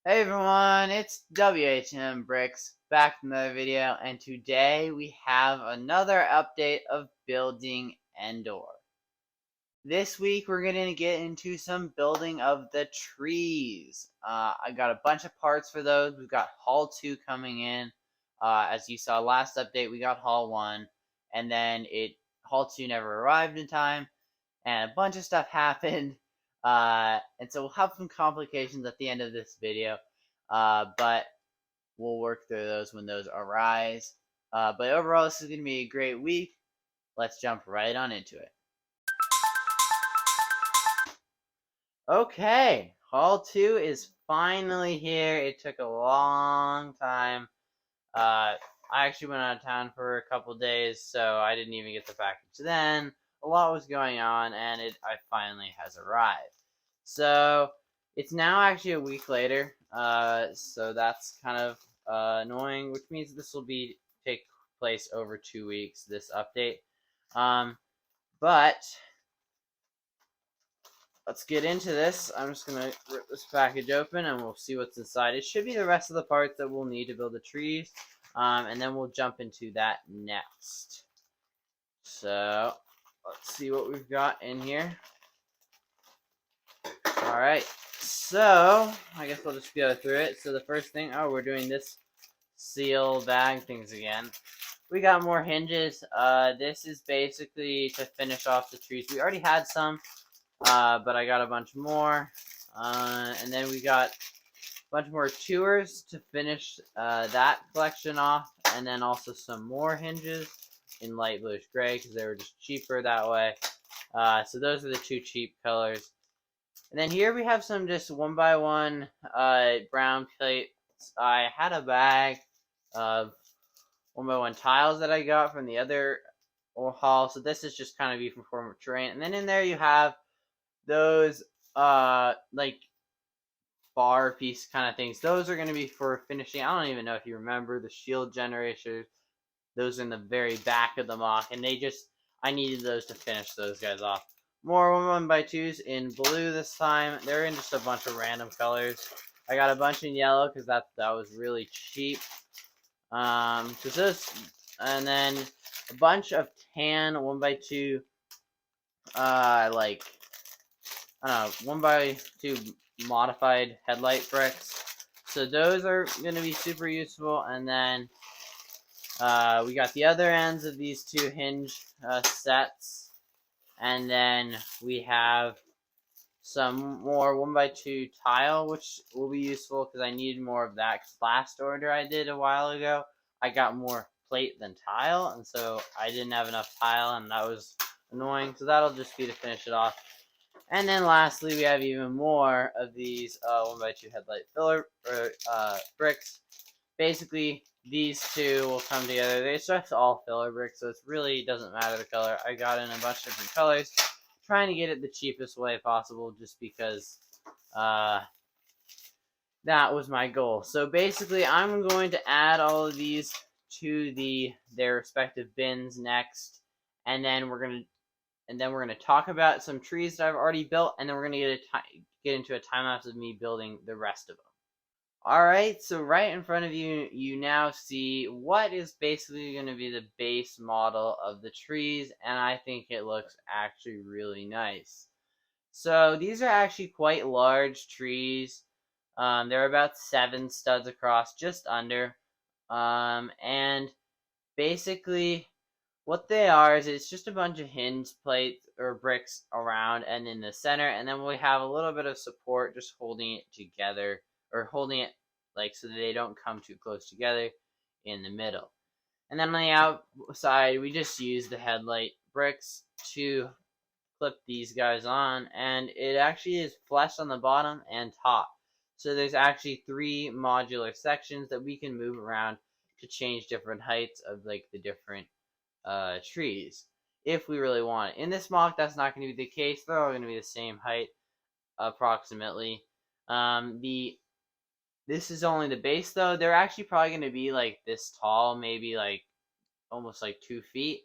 Hey everyone, it's WHM Bricks back from another video, and today we have another update of building Endor. This week we're going to get into some building of the trees. I got a bunch of parts for those. We've got Haul 2 coming in. As you saw last update, we got Haul 1, and then Haul 2 never arrived in time, and a bunch of stuff happened. And so we'll have some complications at the end of this video. But we'll work through those when those arise. But overall, this is going to be a great week. Let's jump right on into it. Okay, Haul 2 is finally here. It took a long time. I actually went out of town for a couple days, so I didn't even get the package then. A lot was going on, and it finally has arrived. So it's now actually a week later, so that's kind of annoying, which means this will take place over 2 weeks, this update. But let's get into this. I'm just going to rip this package open, and we'll see what's inside. It should be the rest of the parts that we'll need to build the trees, and then we'll jump into that next. So let's see what we've got in here. Alright, so I guess we'll just go through it. So the first thing, we're doing this seal bag things again. We got more hinges. This is basically to finish off the trees. We already had some, but I got a bunch more. And then we got a bunch more tours to finish that collection off, and then also some more hinges in light bluish gray because they were just cheaper that way. So those are the two cheap colors. And then here we have some just 1x1 brown plates. I had a bag of 1x1 tiles that I got from the other haul. So this is just kind of even form of terrain. And then in there you have those like bar piece kind of things. Those are going to be for finishing. I don't even know if you remember the shield generators. Those are in the very back of the mock, and I needed those to finish those guys off. More 1x2s in blue this time. They're in just a bunch of random colors. I got a bunch in yellow because that was really cheap. And then a bunch of tan 1x2, like, I don't know, 1x2 modified headlight bricks. So those are going to be super useful. And then we got the other ends of these two hinge sets. And then we have some more 1x2 tile, which will be useful because I needed more of that. Because last order I did a while ago, I got more plate than tile, and so I didn't have enough tile, and that was annoying. So that'll just be to finish it off. And then lastly, we have even more of these 1x2 headlight filler bricks. Basically, these two will come together. They're just all filler bricks, so it really doesn't matter the color. I got in a bunch of different colors, trying to get it the cheapest way possible, just because that was my goal. So basically, I'm going to add all of these to their respective bins next, and then we're gonna talk about some trees that I've already built, and then we're gonna get into a time lapse of me building the rest of them. Alright, so right in front of you, you now see what is basically going to be the base model of the trees, and I think it looks actually really nice. So these are actually quite large trees. They're about 7 studs across, just under. And basically, what they are is it's just a bunch of hinge plates or bricks around and in the center, and then we have a little bit of support just holding it together, or holding it like so that they don't come too close together in the middle. And then on the outside, we just use the headlight bricks to clip these guys on, and it actually is flush on the bottom and top. So there's actually 3 modular sections that we can move around to change different heights of like the different trees if we really want it. In this mock, that's not going to be the case. They're all going to be the same height approximately. This is only the base though. They're actually probably going to be like this tall, maybe like almost like 2 feet,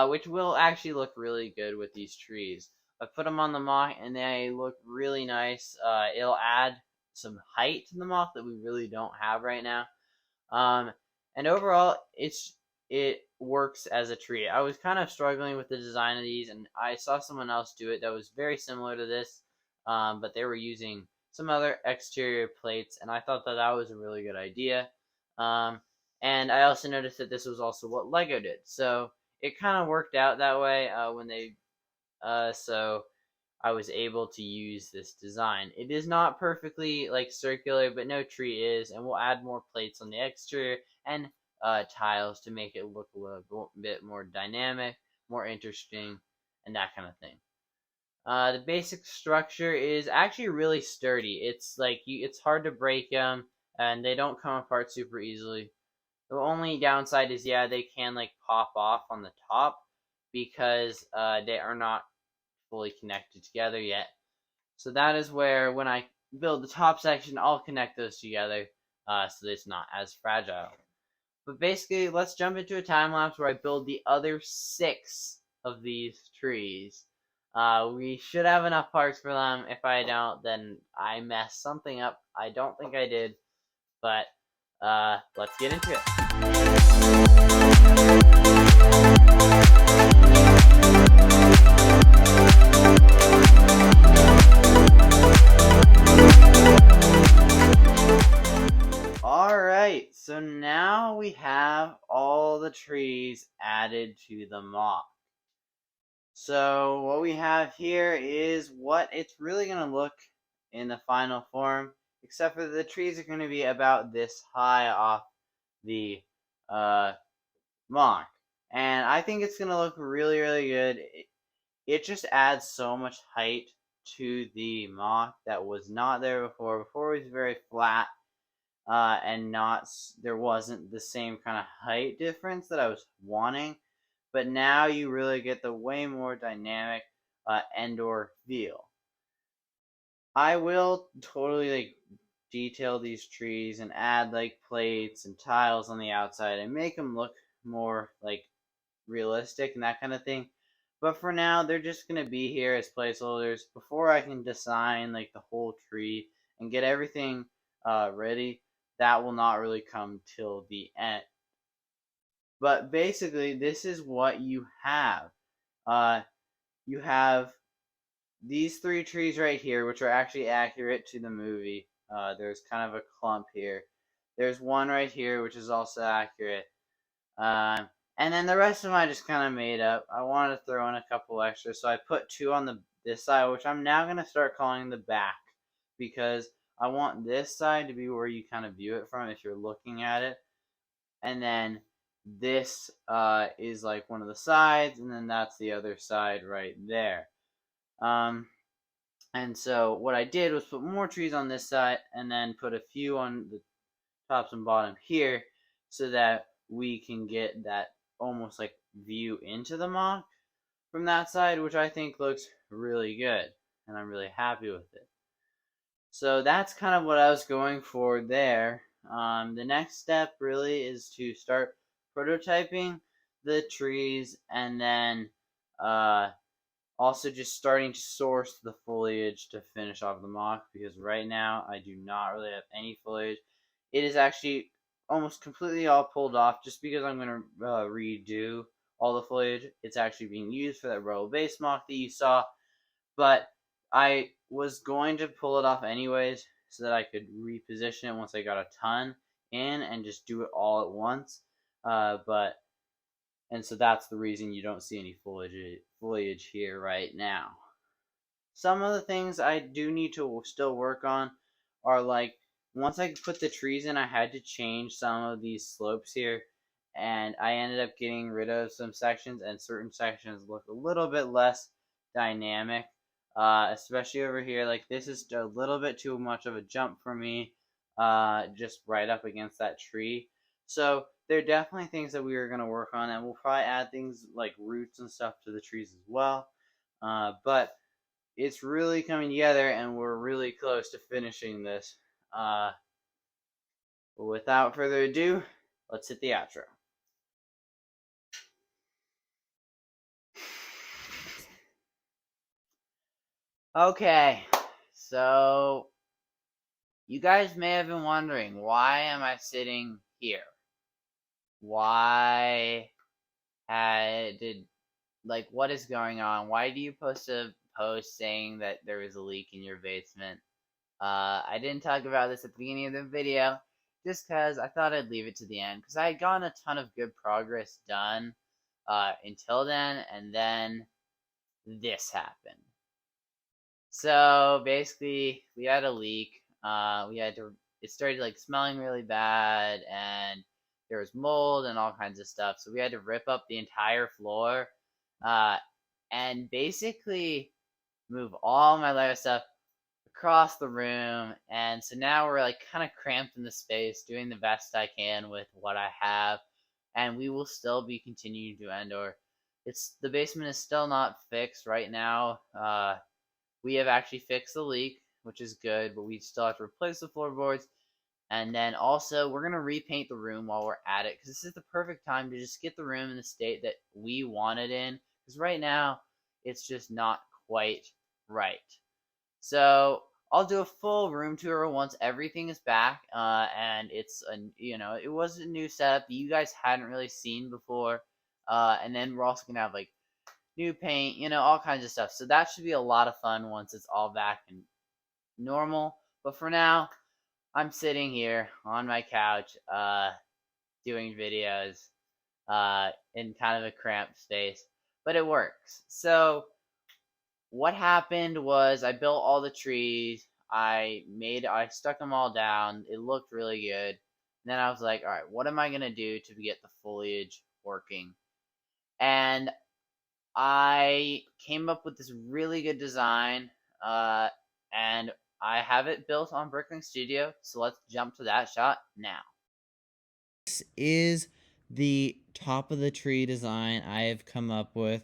which will actually look really good with these trees. I put them on the mock and they look really nice. It'll add some height to the mock that we really don't have right now. And overall, it works as a tree. I was kind of struggling with the design of these, and I saw someone else do it that was very similar to this, but they were using some other exterior plates, and I thought that that was a really good idea. And I also noticed that this was also what Lego did, so it kind of worked out that way when they. So I was able to use this design. It is not perfectly like circular, but no tree is, and we'll add more plates on the exterior and tiles to make it look a little bit more dynamic, more interesting, and that kind of thing. The basic structure is actually really sturdy. It's like it's hard to break them, and they don't come apart super easily. The only downside is, yeah, they can like pop off on the top because they are not fully connected together yet. So that is where when I build the top section, I'll connect those together so that it's not as fragile. But basically, let's jump into a time lapse where I build the other 6 of these trees. We should have enough parts for them. If I don't, then I messed something up. I don't think I did, but let's get into it. Alright, so now we have all the trees added to the mock. So what we have here is what it's really going to look in the final form, except for the trees are going to be about this high off the mock. And I think it's going to look really, really good. It just adds so much height to the mock that was not there before. Before it was very flat. And there wasn't the same kind of height difference that I was wanting, but now you really get the way more dynamic Endor feel. I will totally like detail these trees and add like plates and tiles on the outside and make them look more like realistic and that kind of thing. But for now, they're just gonna be here as placeholders before I can design like the whole tree and get everything ready. That will not really come till the end. But basically, this is what you have. You have these 3 trees right here, which are actually accurate to the movie. There's kind of a clump here. There's one right here, which is also accurate. And then the rest of them I just kind of made up. I wanted to throw in a couple extras, so I put 2 on this side, which I'm now going to start calling the back, because I want this side to be where you kind of view it from if you're looking at it. And then this is like one of the sides, and then that's the other side right there. And so what I did was put more trees on this side, and then put a few on the tops and bottom here, so that we can get that almost like view into the mock from that side, which I think looks really good, and I'm really happy with it. So that's kind of what I was going for there. The next step really is to start prototyping the trees, and then also just starting to source the foliage to finish off the mock, because right now I do not really have any foliage. It is actually almost completely all pulled off just because I'm going to redo all the foliage. It's actually being used for that row base mock that you saw, but I was going to pull it off anyways so that I could reposition it once I got a ton in and just do it all at once. And so that's the reason you don't see any foliage here right now. Some of the things I do need to still work on are like, once I put the trees in, I had to change some of these slopes here, and I ended up getting rid of some sections, and certain sections look a little bit less dynamic, especially over here. Like, this is a little bit too much of a jump for me, just right up against that tree. So there are definitely things that we are going to work on, and we'll probably add things like roots and stuff to the trees as well. But it's really coming together, and we're really close to finishing this. Without further ado, let's hit the outro. Okay, so You guys may have been wondering, why am I sitting here? Why did, like, what is going on? Why do you post a post saying that there was a leak in your basement? I didn't talk about this at the beginning of the video, just because I thought I'd leave it to the end, because I had gotten a ton of good progress done until then, and then this happened. So basically, we had a leak. It started like smelling really bad, and there was mold and all kinds of stuff. So we had to rip up the entire floor, uh, and basically move all my Lego stuff across the room. And so now we're like kind of cramped in the space, doing the best I can with what I have, and we will still be continuing to Endor. The basement is still not fixed right now. We have actually fixed the leak, which is good, but we still have to replace the floorboards. And then also, we're going to repaint the room while we're at it, because this is the perfect time to just get the room in the state that we want it in, because right now, it's just not quite right. So, I'll do a full room tour once everything is back, and it was a new setup that you guys hadn't really seen before, and then we're also going to have, like, new paint, all kinds of stuff. So that should be a lot of fun once it's all back and normal. But for now, I'm sitting here on my couch, doing videos, in kind of a cramped space, but it works. So what happened was I built all the trees. I stuck them all down. It looked really good. And then I was like, all right, what am I gonna do to get the foliage working? And I came up with this really good design, and I have it built on Bricklink Studio. So let's jump to that shot now. This is the top of the tree design I have come up with.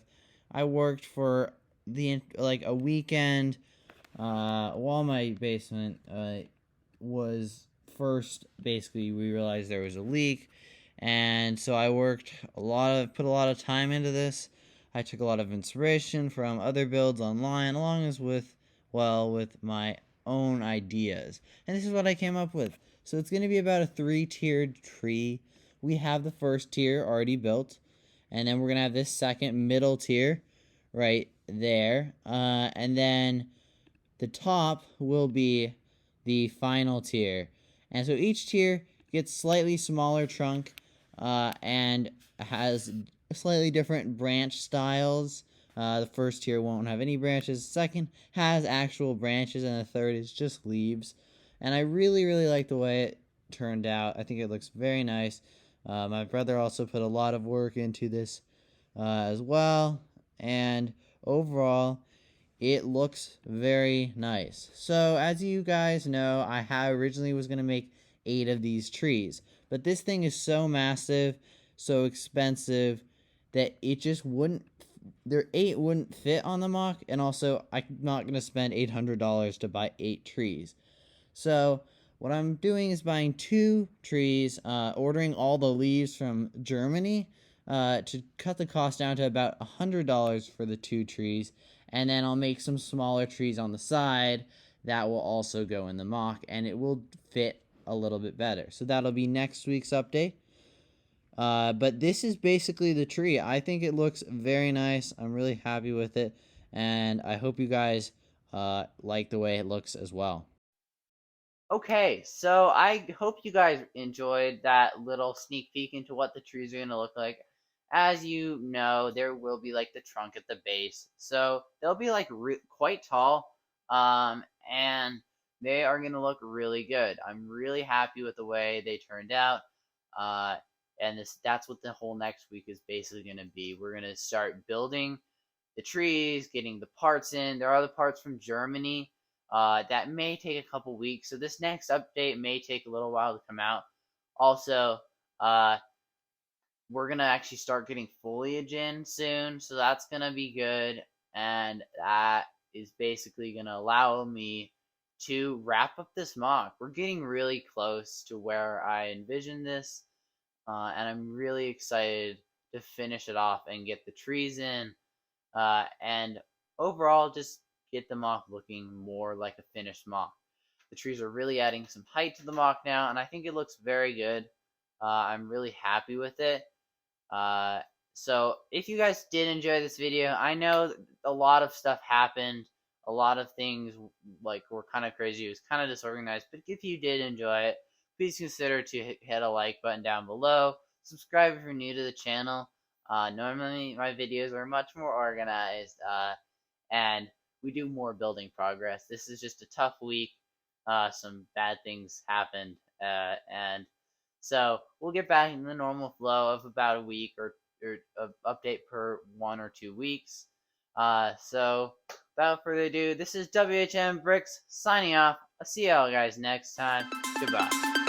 I worked for a weekend while my basement was first. Basically, we realized there was a leak, and so I put a lot of time into this. I took a lot of inspiration from other builds online, along as with my own ideas. And this is what I came up with. So it's going to be about a 3-tiered tree. We have the first tier already built, and then we're going to have this second middle tier right there. And then the top will be the final tier. And so each tier gets slightly smaller trunk, and has slightly different branch styles. The first tier won't have any branches. The second has actual branches, and the third is just leaves. And I really, really like the way it turned out. I think it looks very nice. My brother also put a lot of work into this as well. And overall, it looks very nice. So, as you guys know, I originally was going to make 8 of these trees. But this thing is so massive, so expensive, that it just wouldn't, 8 wouldn't fit on the mock. And also, I'm not going to spend $800 to buy 8 trees. So, what I'm doing is buying 2 trees, ordering all the leaves from Germany, to cut the cost down to about $100 for the 2 trees. And then I'll make some smaller trees on the side that will also go in the mock, and it will fit a little bit better. So that'll be next week's update. But this is basically the tree. I think it looks very nice. I'm really happy with it, and I hope you guys like the way it looks as well. Okay, so I hope you guys enjoyed that little sneak peek into what the trees are going to look like. As you know, there will be like the trunk at the base. So they'll be like quite tall, and they are going to look really good. I'm really happy with the way they turned out. Uh, and that's what the whole next week is basically going to be. We're going to start building the trees, getting the parts in. There are the parts from Germany. That may take a couple weeks. So this next update may take a little while to come out. Also, we're going to actually start getting foliage in soon. So that's going to be good. And that is basically going to allow me to wrap up this mock. We're getting really close to where I envisioned this. And I'm really excited to finish it off and get the trees in. And overall, just get the mock looking more like a finished mock. The trees are really adding some height to the mock now, and I think it looks very good. I'm really happy with it. So if you guys did enjoy this video, I know a lot of stuff happened. A lot of things like were kind of crazy. It was kind of disorganized. But if you did enjoy it, please consider to hit a like button down below. Subscribe if you're new to the channel. Normally my videos are much more organized, and we do more building progress. This is just a tough week. Some bad things happened, and so we'll get back in the normal flow of about a week or update per 1 or 2 weeks. So without further ado, this is WHM Bricks signing off. I'll see y'all guys next time. Goodbye.